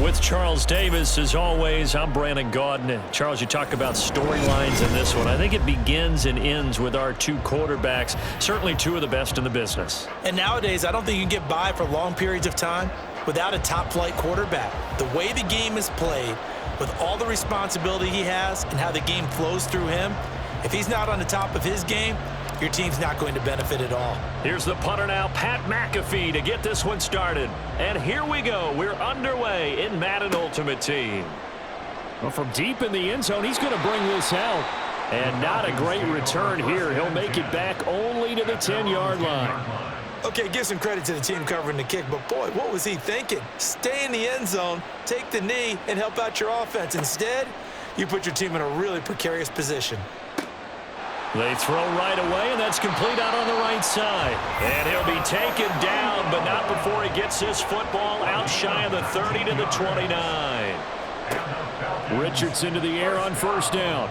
With Charles Davis, as always, I'm Brandon Gaudin. Charles, you talk about storylines in this one. I think it begins and ends with our two quarterbacks, certainly two of the best in the business. And nowadays, I don't think you can get by for long periods of time without a top-flight quarterback. The way the game is played, with all the responsibility he has and how the game flows through him, if he's not on the top of his game, your team's not going to benefit at all. Here's the punter now, Pat McAfee, to get this one started. And here we go. We're underway in Madden Ultimate Team. Well, from deep in the end zone, he's going to bring this out. And not a great return here. He'll make it back only to the 10-yard line. Okay, give some credit to the team covering the kick, but boy, what was he thinking? Stay in the end zone, take the knee, and help out your offense. Instead, you put your team in a really precarious position. They throw right away, and that's complete out on the right side. And he'll be taken down, but not before he gets this football out shy of the 30 to the 29. Richardson to the air on first down.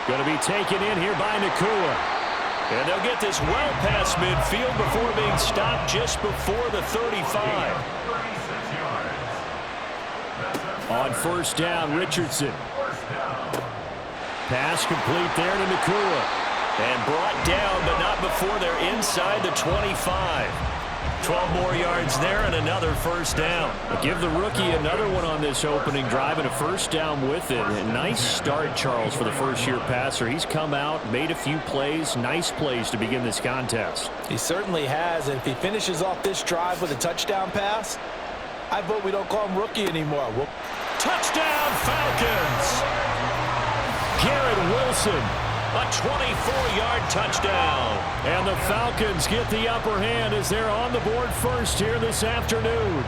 Going to be taken in here by Nakua. And they'll get this well past midfield before being stopped just before the 35. On first down, Richardson. Pass complete there to Nakua. And brought down, but not before they're inside the 25. 12 more yards there and another first down. Give the rookie another one on this opening drive and a first down with it. A nice start, Charles, for the first-year passer. He's come out, made a few plays, nice plays to begin this contest. He certainly has, and if he finishes off this drive with a touchdown pass, I vote we don't call him rookie anymore. Touchdown, Falcons! Garrett Wilson, a 24-yard touchdown. And the Falcons get the upper hand as they're on the board first here this afternoon.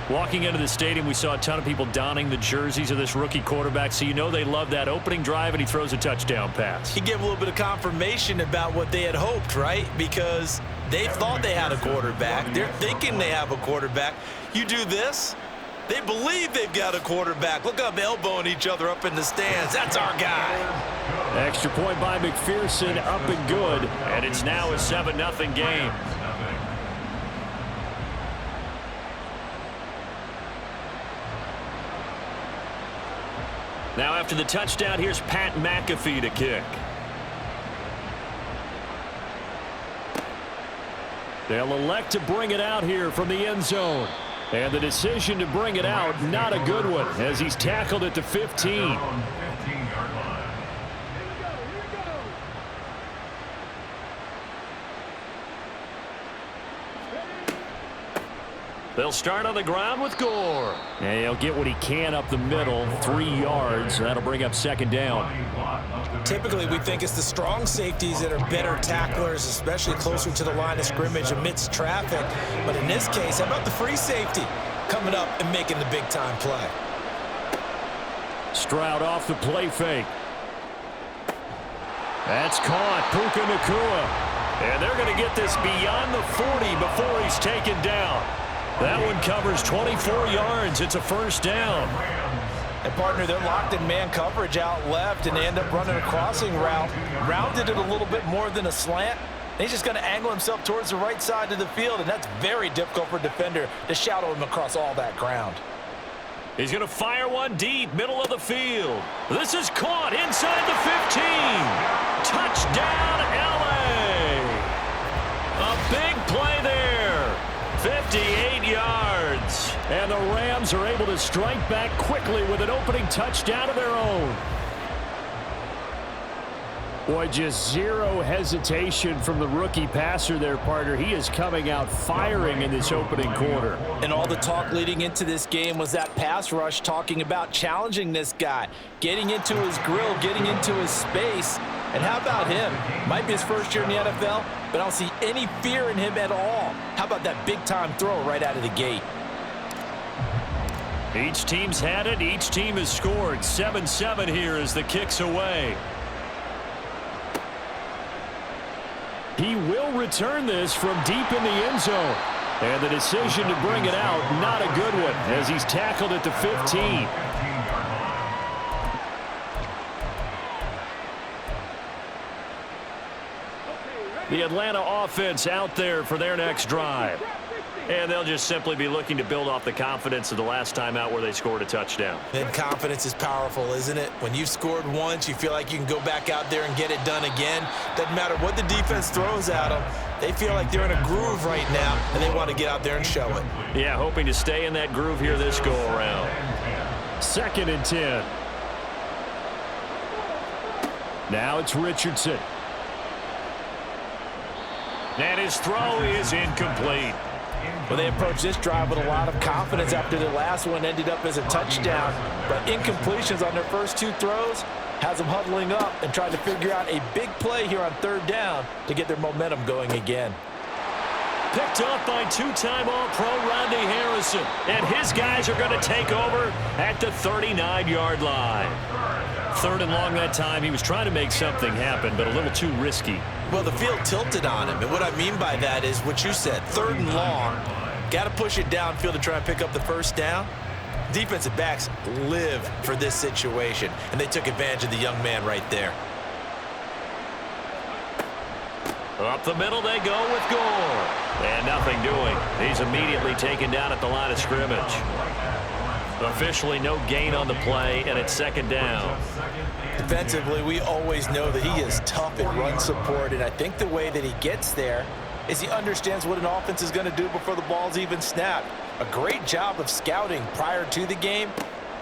Walking into the stadium, we saw a ton of people donning the jerseys of this rookie quarterback, so you know they love that opening drive, and he throws a touchdown pass. He gave a little bit of confirmation about what they had hoped, right? Because they thought they had a quarterback. They're thinking they have a quarterback. You do this, they believe they've got a quarterback. Look up, elbowing each other up in the stands. That's our guy. Extra point by McPherson, up and good. And it's now a 7-0 game. Now after the touchdown, here's Pat McAfee to kick. They'll elect to bring it out here from the end zone. And the decision to bring it out, not a good one, as he's tackled at the 15. They'll start on the ground with Gore. And he'll get what he can up the middle, 3 yards. That'll bring up second down. Typically, we think it's the strong safeties that are better tacklers, especially closer to the line of scrimmage amidst traffic. But in this case, how about the free safety coming up and making the big-time play? Stroud off the play fake. That's caught. Puka Nakua. And they're going to get this beyond the 40 before he's taken down. That one covers 24 yards. It's a first down. And, partner, they're locked in man coverage out left, and they end up running a crossing route. Rounded it a little bit more than a slant. He's just going to angle himself towards the right side of the field, and that's very difficult for a defender to shadow him across all that ground. He's going to fire one deep, middle of the field. This is caught inside the 15. Touchdown, L.A. A big play there. 58 yards. And the Rams are able to strike back quickly with an opening touchdown of their own. Boy, just zero hesitation from the rookie passer there, partner. He is coming out firing in this opening quarter. And all the talk leading into this game was that pass rush, talking about challenging this guy, getting into his grill, getting into his space. And how about him? Might be his first year in the NFL, but I don't see any fear in him at all. How about that big-time throw right out of the gate? Each team's had it. Each team has scored. 7-7 here as the kick's away. He will return this from deep in the end zone. And the decision to bring it out, not a good one, as he's tackled at the 15. The Atlanta offense out there for their next drive. And they'll just simply be looking to build off the confidence of the last time out where they scored a touchdown. And confidence is powerful, isn't it? When you've scored once, you feel like you can go back out there and get it done again. Doesn't matter what the defense throws at them. They feel like they're in a groove right now, and they want to get out there and show it. Yeah, hoping to stay in that groove here this go-around. 2nd and 10. Now it's Richardson. And his throw is incomplete. Well, they approached this drive with a lot of confidence after the last one ended up as a touchdown. But incompletions on their first 2 throws has them huddling up and trying to figure out a big play here on 3rd down to get their momentum going again. Picked off by 2-time All-Pro Rodney Harrison. And his guys are going to take over at the 39-yard line. 3rd and long that time. He was trying to make something happen, but a little too risky. Well, the field tilted on him, and what I mean by that is what you said, 3rd and long. Got to push it downfield to try and pick up the first down. Defensive backs live for this situation, and they took advantage of the young man right there. Up the middle they go with Gore. And nothing doing. He's immediately taken down at the line of scrimmage. Officially no gain on the play, and it's 2nd down. Defensively, we always know that he is tough in run support, and I think the way that he gets there is he understands what an offense is going to do before the ball's even snapped. A great job of scouting prior to the game,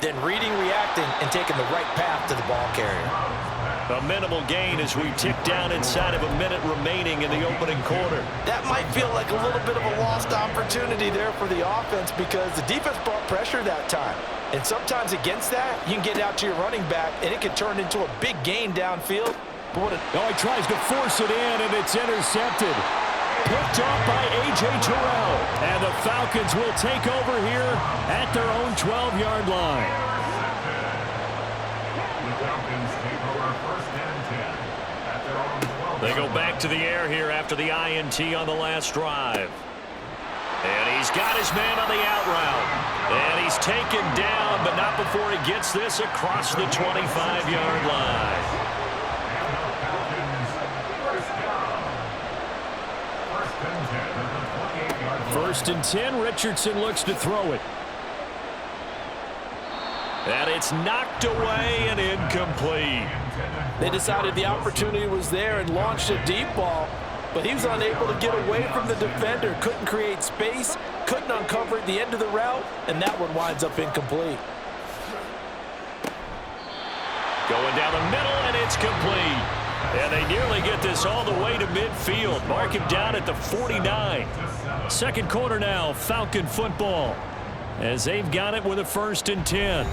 then reading, reacting, and taking the right path to the ball carrier. A minimal gain as we tick down inside of a minute remaining in the opening quarter. That might feel like a little bit of a lost opportunity there for the offense because the defense brought pressure that time. And sometimes against that, you can get out to your running back, and it can turn into a big gain downfield. Oh, he tries to force it in, and it's intercepted. Picked off by A.J. Terrell. And the Falcons will take over here at their own 12-yard line. They go back to the air here after the INT on the last drive. And he's got his man on the out route. And he's taken down, but not before he gets this across the 25-yard line. First and 10, Richardson looks to throw it. And it's knocked away and incomplete. They decided the opportunity was there and launched a deep ball, but he was unable to get away from the defender. Couldn't create space, couldn't uncover at the end of the route, and that one winds up incomplete. Going down the middle, and it's complete. And they nearly get this all the way to midfield. Mark him down at the 49. 2nd quarter now, Falcon football, as they've got it with a 1st and 10.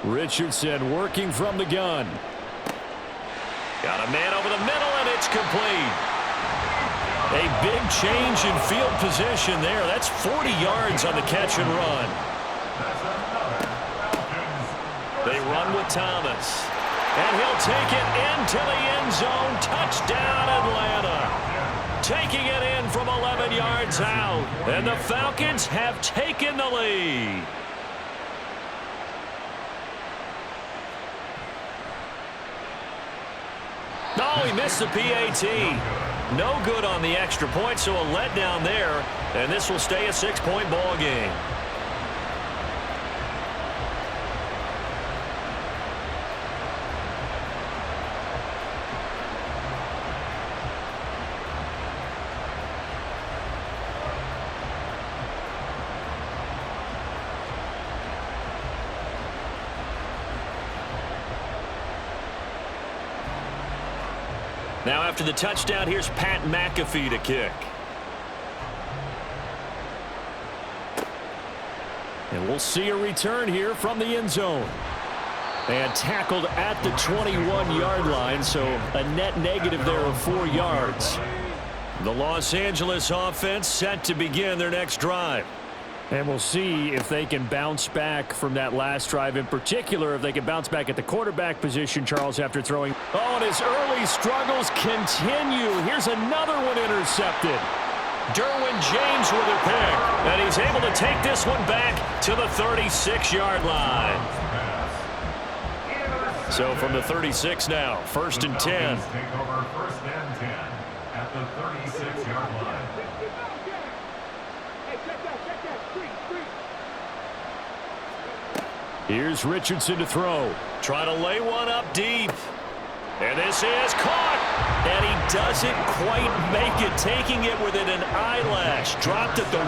Richardson working from the gun. Got a man over the middle, and it's complete. A big change in field position there. That's 40 yards on the catch and run. They run with Thomas. And he'll take it into the end zone. Touchdown, Atlanta. Taking it in from 11 yards out. And the Falcons have taken the lead. Oh, he missed the PAT. No good on the extra point, so a letdown there. And this will stay a 6-point ball game. Now after the touchdown, here's Pat McAfee to kick. And we'll see a return here from the end zone. And tackled at the 21-yard line, so a net negative there of 4 yards. The Los Angeles offense set to begin their next drive. And we'll see if they can bounce back from that last drive, in particular if they can bounce back at the quarterback position, Charles, after throwing. Oh, and his early struggles continue. Here's another one intercepted. Derwin James with a pick. And he's able to take this one back to the 36-yard line. So from the 36 now, 1st and 10. Take over 1st and 10 at the 36-yard line. Here's Richardson to throw. Trying to lay one up deep. And this is caught. And he doesn't quite make it, taking it within an eyelash. Dropped at the 1.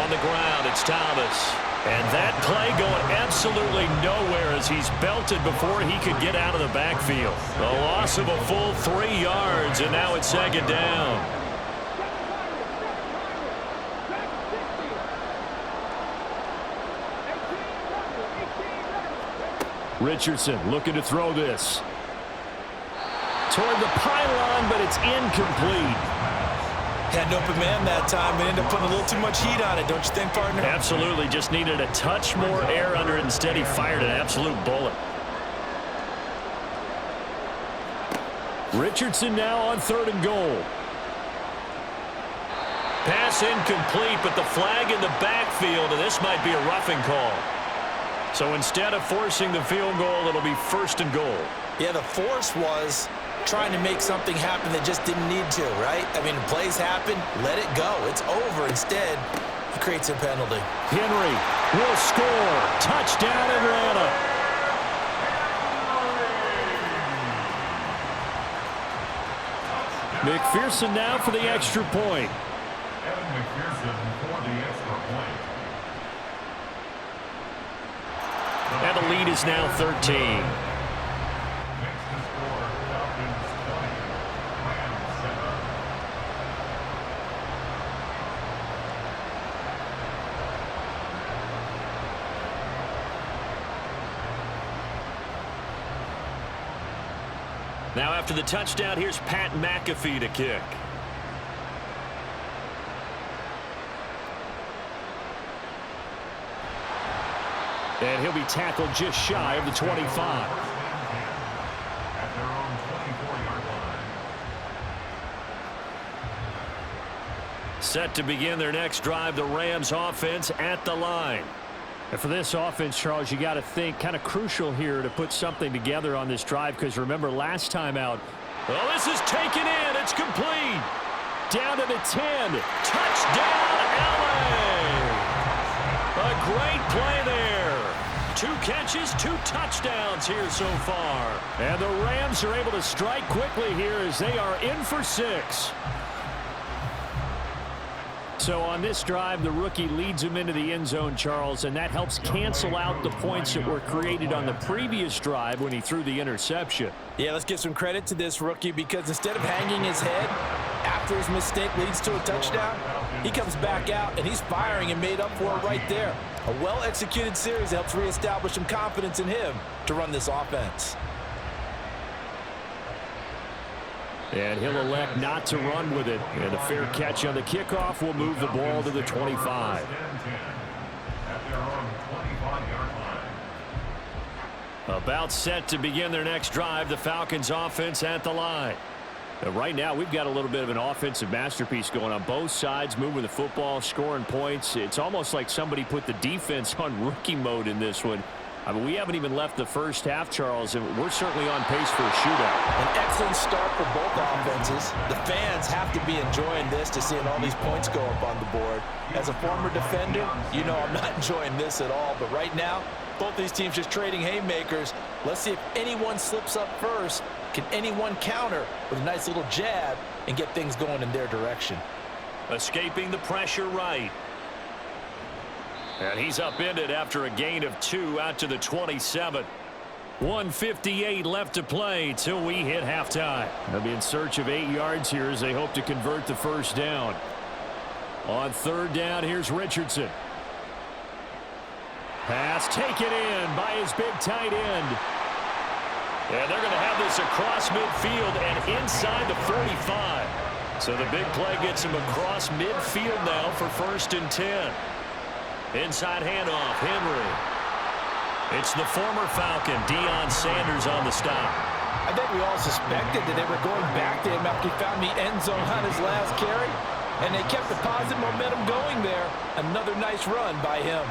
On the ground, it's Thomas. And that play going absolutely nowhere as he's belted before he could get out of the backfield. A loss of a full 3 yards, and now it's 2nd down. Richardson looking to throw this. Toward the pylon, but it's incomplete. Had an open man that time and ended up putting a little too much heat on it, don't you think, partner? Absolutely, just needed a touch more air under it. Instead, he fired an absolute bullet. Richardson now on 3rd and goal. Pass incomplete, but the flag in the backfield, and this might be a roughing call. So instead of forcing the field goal, it'll be 1st and goal. Yeah, the force was trying to make something happen that just didn't need to, right? I mean, plays happen, let it go. It's over. Instead, he creates a penalty. Henry will score. Touchdown, Atlanta. McPherson now for the extra point. Evan McPherson for the extra point. And the lead is now 13. Now after the touchdown, here's Pat McAfee to kick. And he'll be tackled just shy of the 25. At their own 24-yard line. Set to begin their next drive, the Rams offense at the line. And for this offense, Charles, you got to think kind of crucial here to put something together on this drive, because remember last time out, well, this is taken in. It's complete. Down to the 10. Touchdown, LA. A great play there. 2 catches, 2 touchdowns here so far. And the Rams are able to strike quickly here as they are in for 6. So on this drive, the rookie leads him into the end zone, Charles, and that helps cancel out the points that were created on the previous drive when he threw the interception. Yeah, let's give some credit to this rookie, because instead of hanging his head after his mistake leads to a touchdown, he comes back out and he's firing and made up for it right there. A well-executed series helps reestablish some confidence in him to run this offense. And he'll elect not to run with it. And a fair catch on the kickoff will move the ball to the 25. About set to begin their next drive, the Falcons offense at the line. Now, right now, we've got a little bit of an offensive masterpiece going on both sides, moving the football, scoring points. It's almost like somebody put the defense on rookie mode in this one. I mean, we haven't even left the first half, Charles, and we're certainly on pace for a shootout. An excellent start for both offenses. The fans have to be enjoying this to seeing all these points go up on the board. As a former defender, you know I'm not enjoying this at all. But right now, both these teams just trading haymakers. Let's see if anyone slips up first. Can anyone counter with a nice little jab and get things going in their direction? Escaping the pressure right. And he's upended after a gain of 2 out to the 27. 1:58 left to play till we hit halftime. They'll be in search of 8 yards here as they hope to convert the first down. On 3rd down, here's Richardson. Pass taken in by his big tight end. And they're going to have this across midfield and inside the 45. So the big play gets him across midfield now for 1st and 10. Inside handoff, Henry. It's the former Falcon, Deion Sanders, on the stop. I think we all suspected that they were going back to him after he found the end zone on his last carry, and they kept the positive momentum going there. Another nice run by him.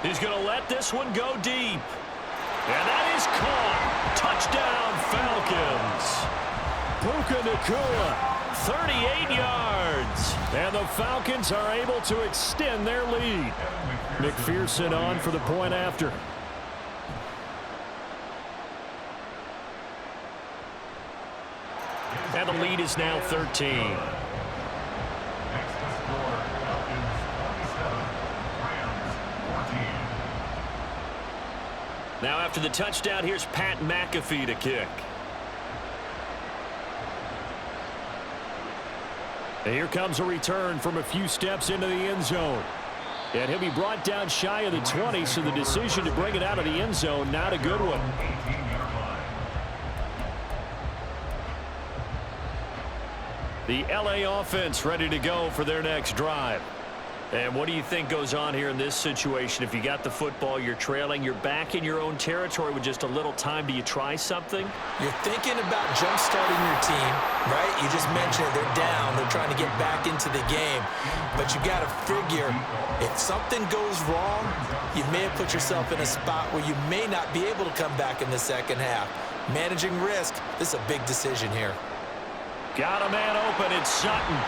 He's going to let this one go deep. And that is caught. Touchdown, Falcons. Puka Nacua, 38 yards. And the Falcons are able to extend their lead. McPherson on for the point after. And the lead is now 13. Next to score, Falcons 27, Rams 14. Now after the touchdown, here's Pat McAfee to kick. And here comes a return from a few steps into the end zone. And he'll be brought down shy of the 20, so the decision to bring it out of the end zone, not a good one. 18-yard line. The LA offense ready to go for their next drive. And what do you think goes on here in this situation? If you got the football, you're trailing, you're back in your own territory with just a little time. Do you try something? You're thinking about jump-starting your team, right? You just mentioned it. They're down. They're trying to get back into the game. But you got to figure, if something goes wrong, you may have put yourself in a spot where you may not be able to come back in the second half. Managing risk, this is a big decision here. Got a man open. It's Sutton.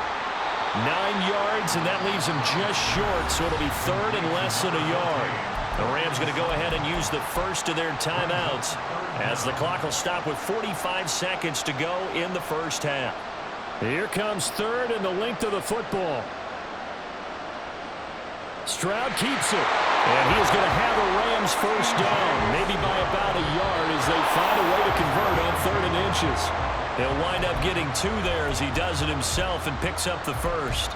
9 yards, and that leaves him just short, so it'll be third and less than a yard. The Rams going to go ahead and use the first of their timeouts as the clock will stop with 45 seconds to go in the first half. Here comes third and the length of the football. Stroud keeps it, and he is going to have a Rams first down, maybe by about a yard as they find a way to convert on 3rd and inches. He'll wind up getting 2 there as he does it himself and picks up the first.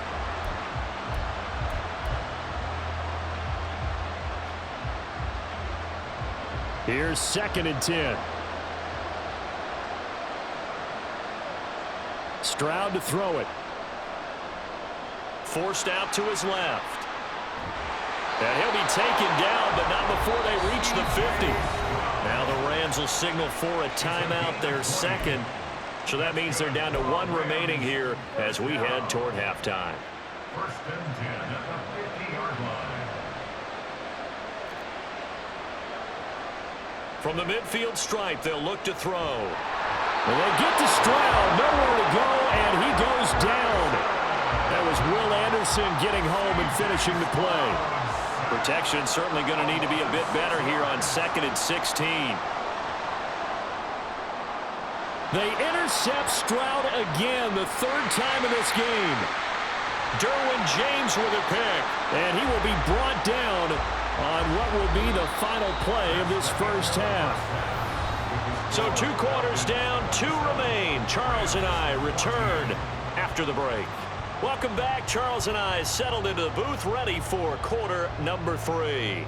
Here's 2nd and 10. Stroud to throw it. Forced out to his left. And he'll be taken down, but not before they reach the 50. Now the Rams will signal for a timeout, their second. So that means they're down to 1 remaining here as we head toward halftime. 1st and 10 at the 50-yard line. From the midfield stripe, they'll look to throw. And they get to Stroud, nowhere to go, and he goes down. That was Will Anderson getting home and finishing the play. Protection certainly going to need to be a bit better here on 2nd and 16. They intercept Stroud again, the 3rd time in this game. Derwin James with a pick, and he will be brought down on what will be the final play of this first half. So 2 quarters down, 2 remain. Charles and I return after the break. Welcome back. Charles and I settled into the booth, ready for quarter number 3.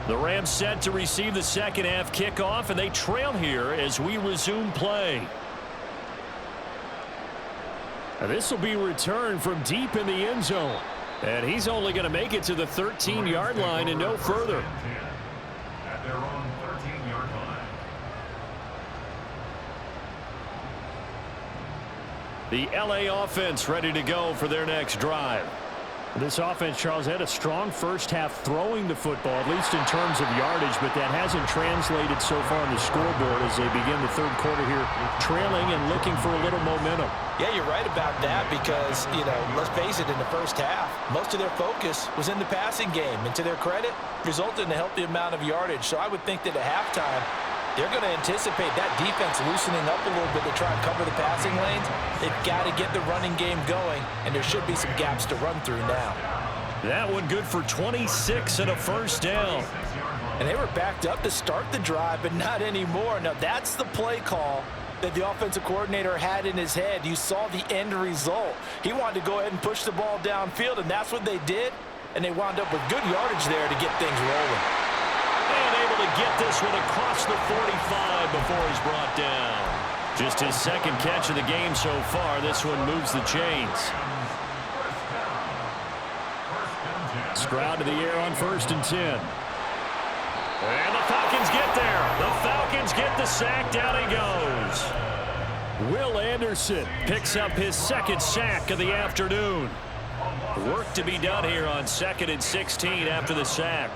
The Rams set to receive the second half kickoff, and they trail here as we resume play. And this will be returned from deep in the end zone. And he's only going to make it to the 13-yard line and no further. At their own 13-yard line. The LA offense ready to go for their next drive. This offense, Charles, had a strong first half throwing the football, at least in terms of yardage, but that hasn't translated so far on the scoreboard as they begin the 3rd quarter here, trailing and looking for a little momentum. Yeah, you're right about that because, let's face it, in the first half, most of their focus was in the passing game. And to their credit, resulted in a healthy amount of yardage. So I would think that at halftime, they're going to anticipate that defense loosening up a little bit to try and cover the passing lanes. They've got to get the running game going, and there should be some gaps to run through now. That one good for 26 and a first down. And they were backed up to start the drive, but not anymore. Now, that's the play call that the offensive coordinator had in his head. You saw the end result. He wanted to go ahead and push the ball downfield, and that's what they did. And they wound up with good yardage there to get things rolling. And able to get this one across the 45 before he's brought down. Just his second catch of the game so far. This one moves the chains. Stroud to the air on 1st and 10. And the Falcons get there. The Falcons get the sack. Down he goes. Will Anderson picks up his second sack of the afternoon. Work to be done here on 2nd and 16 after the sack.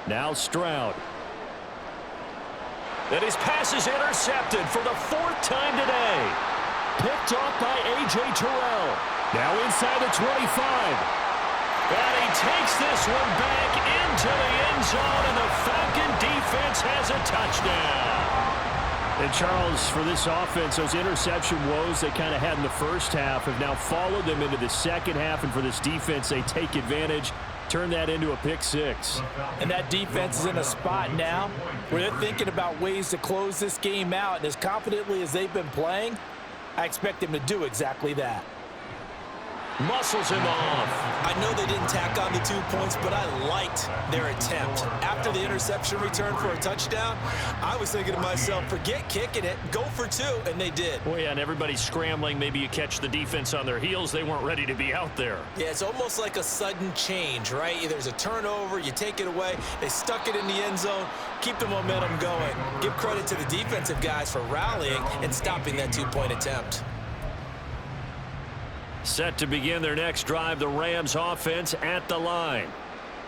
Now Stroud. And his pass is intercepted for the 4th time today. Picked off by A.J. Terrell. Now inside the 25. And he takes this one back into the end zone, and the Falcon defense has a touchdown. And Charles, for this offense, those interception woes they kind of had in the first half have now followed them into the second half, and for this defense, they take advantage, turn that into a pick six. And that defense is in a spot now where they're thinking about ways to close this game out, and as confidently as they've been playing, I expect them to do exactly that. Muscles him off. I know they didn't tack on the 2 points, but I liked their attempt. After the interception return for a touchdown, I was thinking to myself, forget kicking it, go for 2, and they did. Well, yeah, and everybody's scrambling. Maybe you catch the defense on their heels. They weren't ready to be out there. Yeah, it's almost like a sudden change, right? There's a turnover, you take it away, they stuck it in the end zone, keep the momentum going. Give credit to the defensive guys for rallying and stopping that 2-point attempt. Set to begin their next drive, the Rams offense at the line.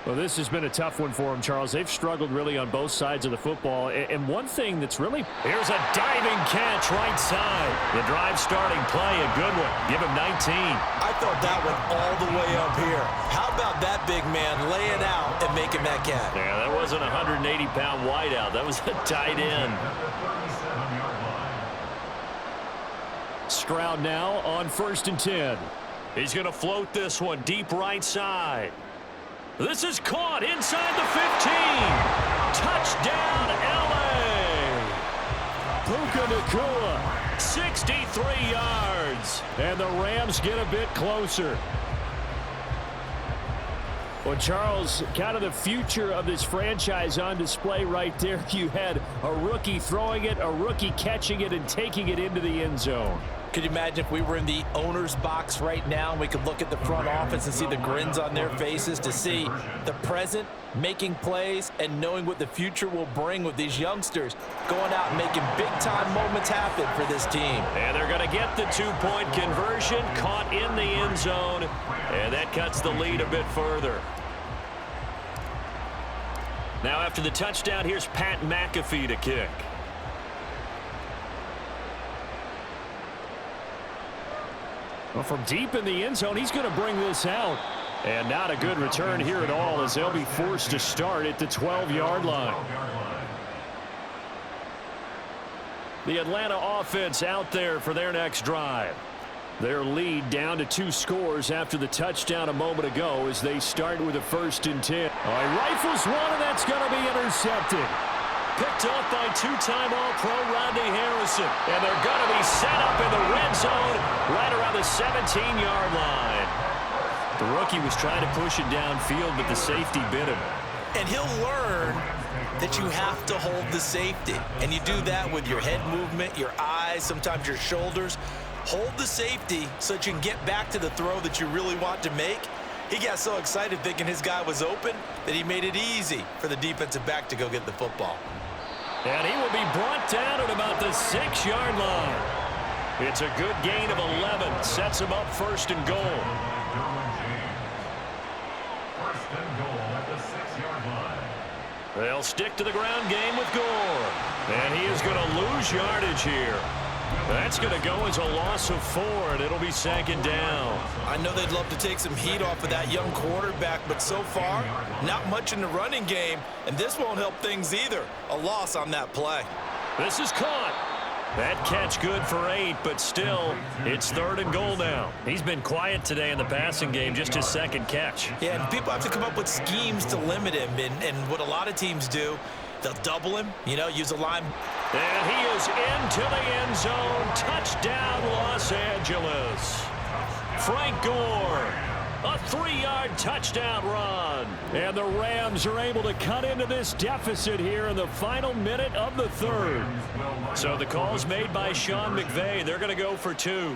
Well, this has been a tough one for them, Charles. They've struggled really on both sides of the football. And one thing that's really... Here's a diving catch right side. The drive starting play, a good one. Give him 19. I thought that one all the way up here. How about that big man laying out and making that catch? Yeah, that wasn't a 180-pound wideout. That was a tight end. Stroud now on 1st and 10. He's going to float this one deep right side. This is caught inside the 15. Touchdown, L.A. Puka Nacua, 63 yards. And the Rams get a bit closer. Well, Charles, kind of the future of this franchise on display right there. You had a rookie throwing it, a rookie catching it, and taking it into the end zone. Could you imagine if we were in the owner's box right now and we could look at the front office and see the grins on their faces, to see the present making plays and knowing what the future will bring with these youngsters going out and making big-time moments happen for this team. And they're going to get the 2-point conversion, caught in the end zone, and that cuts the lead a bit further. Now after the touchdown, here's Pat McAfee to kick. Well, from deep in the end zone, he's going to bring this out. And not a good return here at all, as they'll be forced to start at the 12-yard line. The Atlanta offense out there for their next drive. Their lead down to 2 scores after the touchdown a moment ago as they start with a 1st and 10. He rifles one, and that's going to be intercepted. Picked off by 2-time All-Pro Rodney Harrison. And they're going to be set up in the red zone right around the 17-yard line. The rookie was trying to push it downfield, but the safety bit him. And he'll learn that you have to hold the safety. And you do that with your head movement, your eyes, sometimes your shoulders. Hold the safety so that you can get back to the throw that you really want to make. He got so excited thinking his guy was open that he made it easy for the defensive back to go get the football. And he will be brought down at about the 6-yard line. It's a good gain of 11. Sets him up 1st and goal. They'll stick to the ground game with Gore. And he is going to lose yardage here. That's going to go as a loss of 4, and it'll be 2nd down. I know they'd love to take some heat off of that young quarterback, but so far, not much in the running game, and this won't help things either. A loss on that play. This is caught. That catch good for 8, but still, it's 3rd and goal now. He's been quiet today in the passing game, just his 2nd catch. Yeah, and people have to come up with schemes to limit him, and what a lot of teams do, they'll double him, use a line. And he is into the end zone. Touchdown, Los Angeles. Frank Gore A 3-yard touchdown run. And the Rams are able to cut into this deficit here in the final minute of the third. So the call's made by Sean McVay. They're going to go for 2.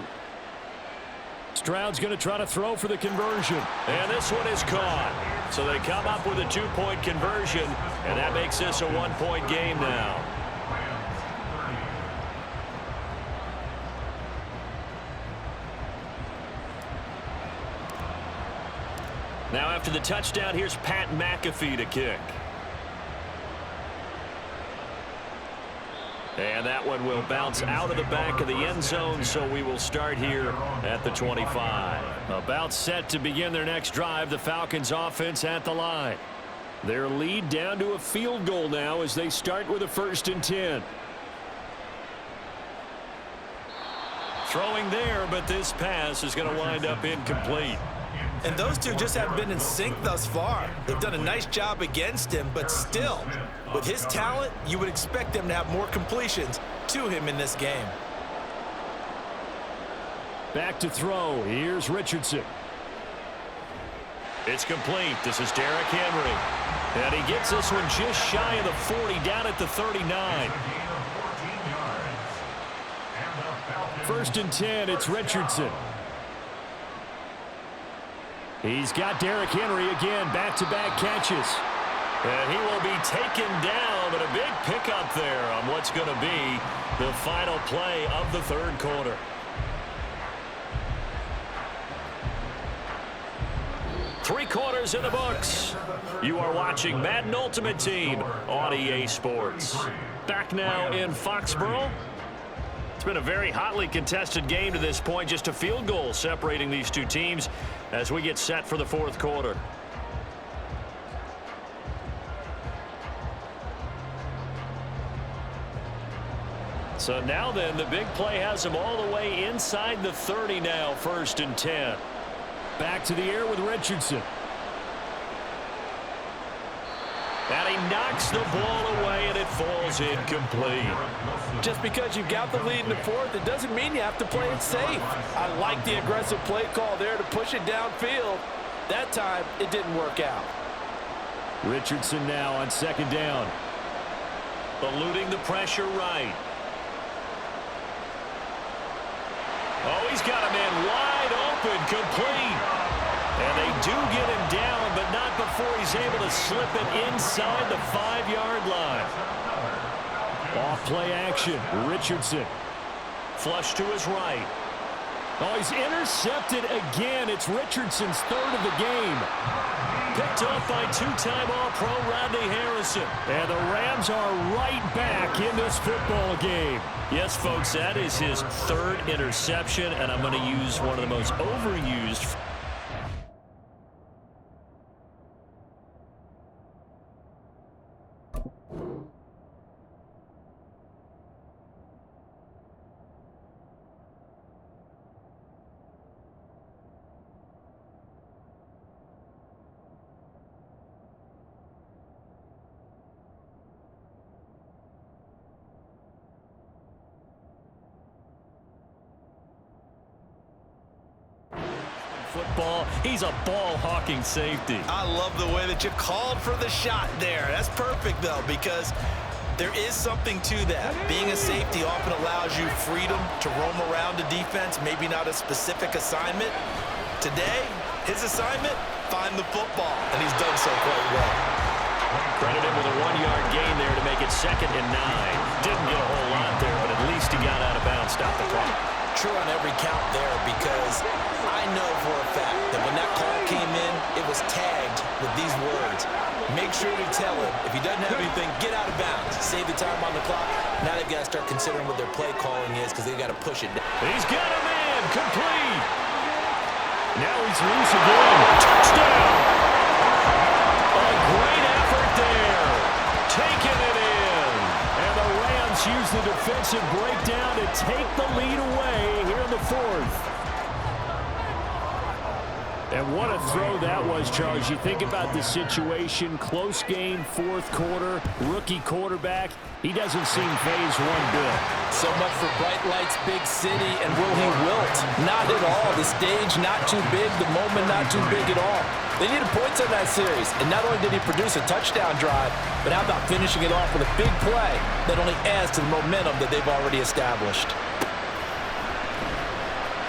Stroud's going to try to throw for the conversion. And this one is caught. So they come up with a 2-point conversion, and that makes this a 1-point game now. Now after the touchdown, here's Pat McAfee to kick. And that one will bounce out of the back of the end zone, so we will start here at the 25. About set to begin their next drive, the Falcons offense at the line. Their lead down to a field goal now as they start with a 1st and 10. Throwing there, but this pass is going to wind up incomplete. And those two just haven't been in sync thus far. They've done a nice job against him, but still, with his talent, you would expect them to have more completions to him in this game. Back to throw. Here's Richardson. It's complete. This is Derrick Henry. And he gets this one just shy of the 40, down at the 39. 1st and 10, it's Richardson. He's got Derrick Henry again, back-to-back catches. And he will be taken down, but a big pickup there on what's going to be the final play of the third quarter. Three quarters in the books. You are watching Madden Ultimate Team on EA Sports. Back now in Foxborough. It's been a very hotly contested game to this point. Just a field goal separating these two teams as we get set for the fourth quarter. So now then, the big play has them all the way inside the 30 now, 1st and 10. Back to the air with Richardson. And he knocks the ball away, and it falls incomplete. Just because you've got the lead in the fourth, it doesn't mean you have to play it safe. I like the aggressive play call there to push it downfield. That time, it didn't work out. Richardson now on 2nd down. Eluding the pressure right. Oh, he's got a man wide open, complete. And they do get him down, but not before he's able to slip it inside the 5-yard line. Off play action, Richardson. Flush to his right. Oh, he's intercepted again. It's Richardson's 3rd of the game. Picked up by 2-time All-Pro Rodney Harrison. And the Rams are right back in this football game. Yes, folks, that is his 3rd interception, and I'm going to use one of the most overused. Football. He's a ball-hawking safety. I love the way that you called for the shot there. That's perfect, though, because there is something to that. Being a safety often allows you freedom to roam around the defense, maybe not a specific assignment. Today, his assignment, find the football, and he's done so quite well. Credit him with a 1-yard gain there to make it 2nd and 9. Didn't get a whole lot there, but at least he got out of bounds, stopped the clock. True on every count there, because I know for a fact that when that call came in, it was tagged with these words. Make sure to tell him, if he doesn't have anything, get out of bounds. Save the time on the clock. Now they've got to start considering what their play calling is, because they've got to push it down. He's got a man, complete. Now he's loose again. Touchdown. A great effort there. Taking it in. And the Rams use the defensive breakdown to take the lead away here in the 4th. And what a throw that was, Charles. You think about the situation, close game, fourth quarter, rookie quarterback. He doesn't seem phased one bit. So much for bright lights, big city, and will he wilt? Not at all. The stage not too big, the moment not too big at all. They needed points on that series, and not only did he produce a touchdown drive, but how about finishing it off with a big play that only adds to the momentum that they've already established.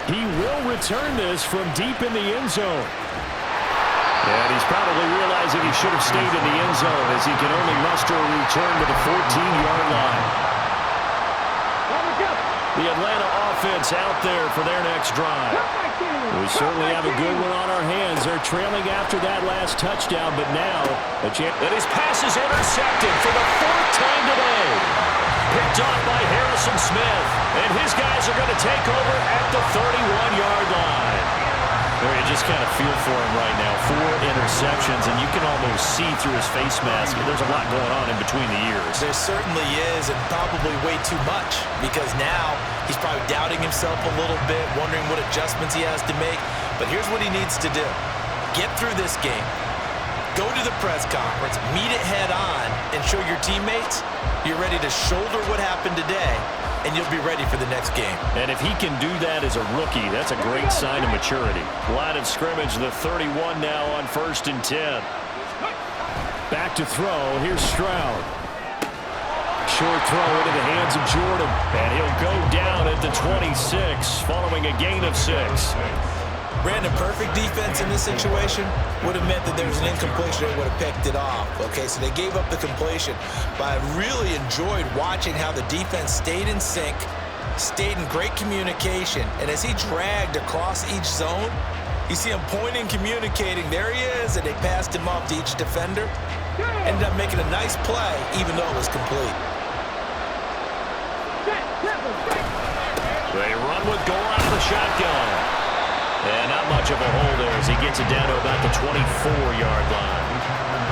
He will return this from deep in the end zone. And he's probably realizing he should have stayed in the end zone as he can only muster a return to the 14-yard line. The Atlanta offense out there for their next drive. We certainly have a good one on our hands. They're trailing after that last touchdown, but now a chance. And his pass is intercepted for the fourth time today. Picked off by Harrison Smith. And his guys are going to take over at the 31-yard line. There, you just kind of feel for him right now. 4 interceptions, and you can almost see through his face mask. There's a lot going on in between the ears. There certainly is, and probably way too much, because now he's probably doubting himself a little bit, wondering what adjustments he has to make. But here's what he needs to do. Get through this game. Go to the press conference, meet it head on, and show your teammates you're ready to shoulder what happened today, and you'll be ready for the next game. And if he can do that as a rookie, that's a great sign of maturity. Line of scrimmage, the 31 now on 1st and 10. Back to throw. Here's Stroud. Short throw into the hands of Jordan. And he'll go down at the 26 following a gain of 6. Brandon, perfect defense in this situation would have meant that there was an incompletion. They would have picked it off. Okay, so they gave up the completion. But I really enjoyed watching how the defense stayed in sync, stayed in great communication. And as he dragged across each zone, you see him pointing, communicating. There he is, and they passed him off to each defender. Ended up making a nice play, even though it was complete. They run with goal out of the shotgun. And not much of a hole there as he gets it down to about the 24-yard line.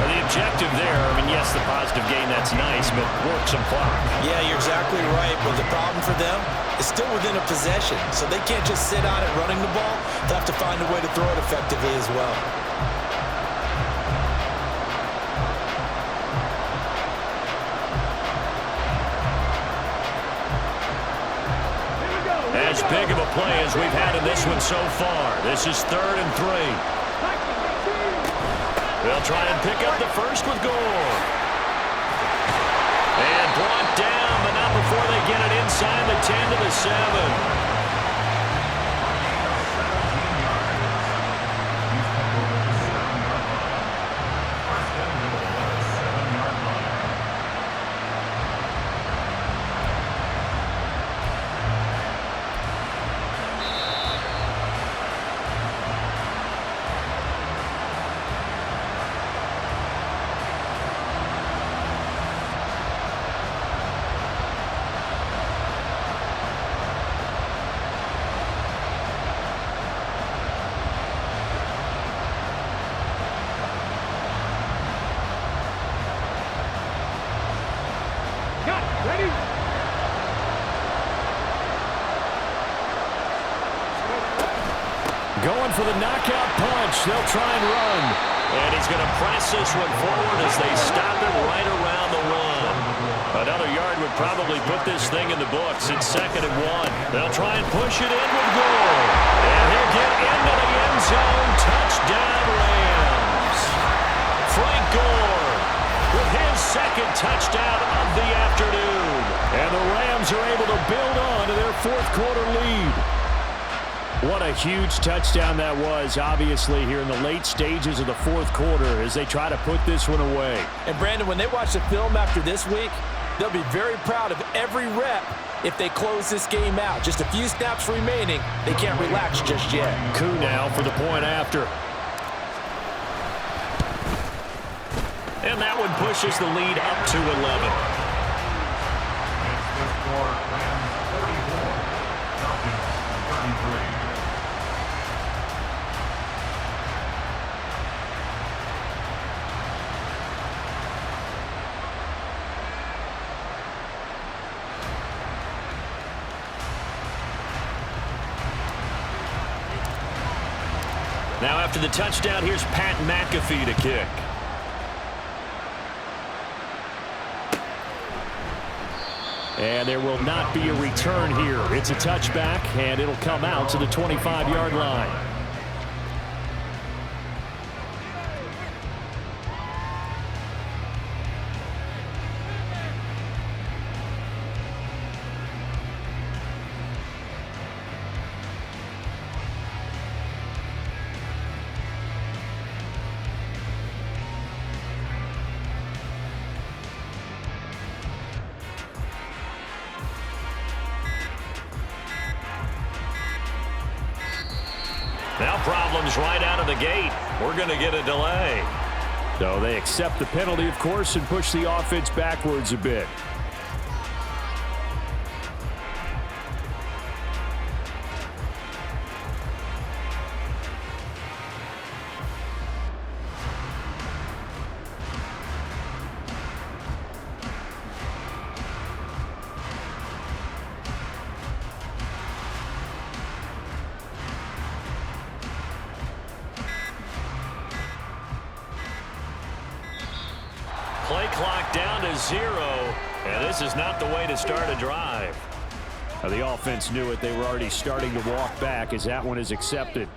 And the objective there, I mean, yes, the positive gain, that's nice, but work some clock. Yeah, you're exactly right. But the problem for them is still within a possession. So they can't just sit on it running the ball. They'll have to find a way to throw it effectively as well. As big of a play as we've had in this one so far. This is 3rd and 3. They'll try and pick up the first with Gore. And brought down, but not before they get it inside the 10 to the 7. Going for the knockout punch. They'll try and run. And he's going to press this one forward as they stop him right around the run. Another yard would probably put this thing in the books. It's 2nd and 1. They'll try and push it in with Gore. And he'll get into the end zone. Touchdown, Rams. Frank Gore with his 2nd touchdown of the afternoon. And the Rams are able to build on to their 4th quarter lead. What a huge touchdown that was, obviously, here in the late stages of the 4th quarter as they try to put this one away. And, Brandon, when they watch the film after this week, they'll be very proud of every rep if they close this game out. Just a few snaps remaining. They can't relax just yet. Coup now for the point after. And that one pushes the lead up to 11. Now after the touchdown, here's Pat McAfee to kick. And there will not be a return here. It's a touchback, and it'll come out to the 25-yard line. Now problems right out of the gate. We're going to get a delay. So they accept the penalty, of course, and push the offense backwards a bit. Play clock down to 0, and this is not the way to start a drive. The offense knew it. They were already starting to walk back as that one is accepted.